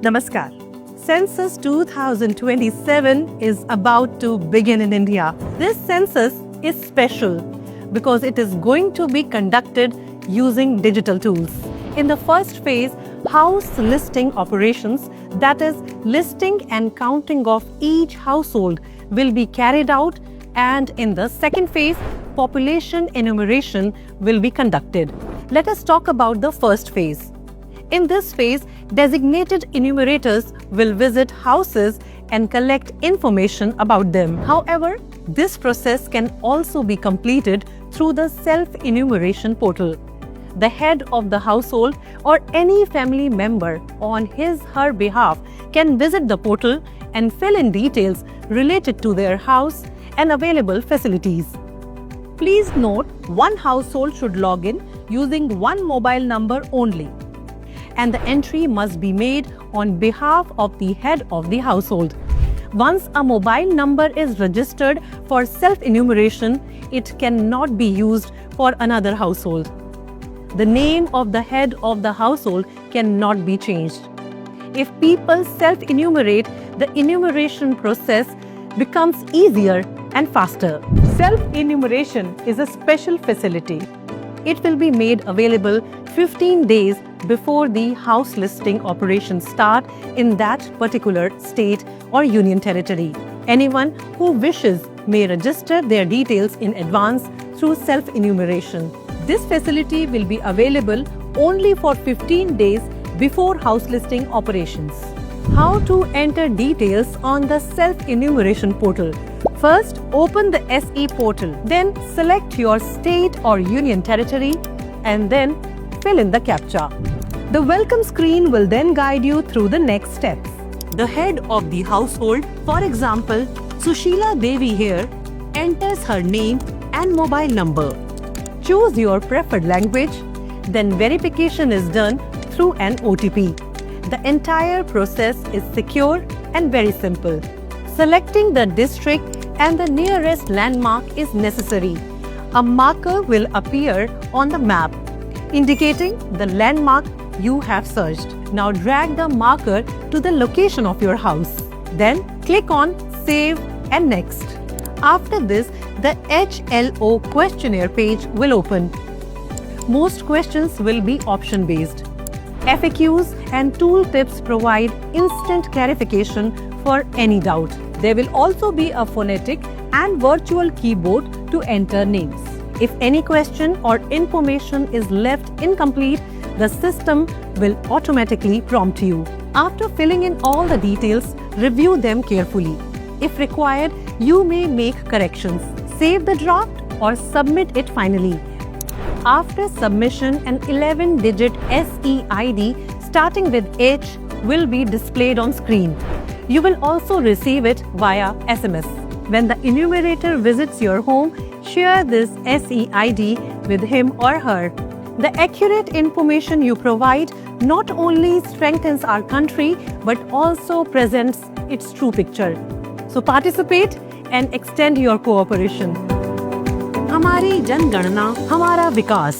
Namaskar. Census 2027 is about to begin in India. This census is special because it is going to be conducted using digital tools. In the first phase, house listing operations, that is, listing and counting of each household, will be carried out, and in the second phase, population enumeration will be conducted. Let us talk about the first phase. In this phase, designated enumerators will visit houses and collect information about them. However, this process can also be completed through the self-enumeration portal. The head of the household or any family member on his/her behalf can visit the portal and fill in details related to their house and available facilities. Please note, one household should log in using one mobile number only, and the entry must be made on behalf of the head of the household. Once a mobile number is registered for self-enumeration, it cannot be used for another household. The name of the head of the household cannot be changed. If people self-enumerate, the enumeration process becomes easier and faster. Self-enumeration is a special facility. It will be made available 15 days before the house listing operations start in that particular state or union territory. Anyone who wishes may register their details in advance through self-enumeration. This facility will be available only for 15 days before house listing operations. How to enter details on the self-enumeration portal? First, open the SE portal. Then select your state or union territory and then fill in the CAPTCHA. The welcome screen will then guide you through the next steps. The head of the household, for example, Sushila Devi here, enters her name and mobile number. Choose your preferred language, then verification is done through an OTP. The entire process is secure and very simple. Selecting the district and the nearest landmark is necessary. A marker will appear on the map, indicating the landmark you have searched. Now drag the marker to the location of your house. Then click on Save and Next. After this, the HLO questionnaire page will open. Most questions will be option-based. FAQs and tooltips provide instant clarification for any doubt. There will also be a phonetic and virtual keyboard to enter names. If any question or information is left incomplete, the system will automatically prompt you. After filling in all the details, review them carefully. If required, you may make corrections. Save the draft or submit it finally. After submission, an 11-digit SEID starting with H will be displayed on screen. You will also receive it via SMS. When the enumerator visits your home, share this SEID with him or her. The accurate information you provide not only strengthens our country but also presents its true picture. So participate and extend your cooperation. हमारी जनगणना हमारा विकास.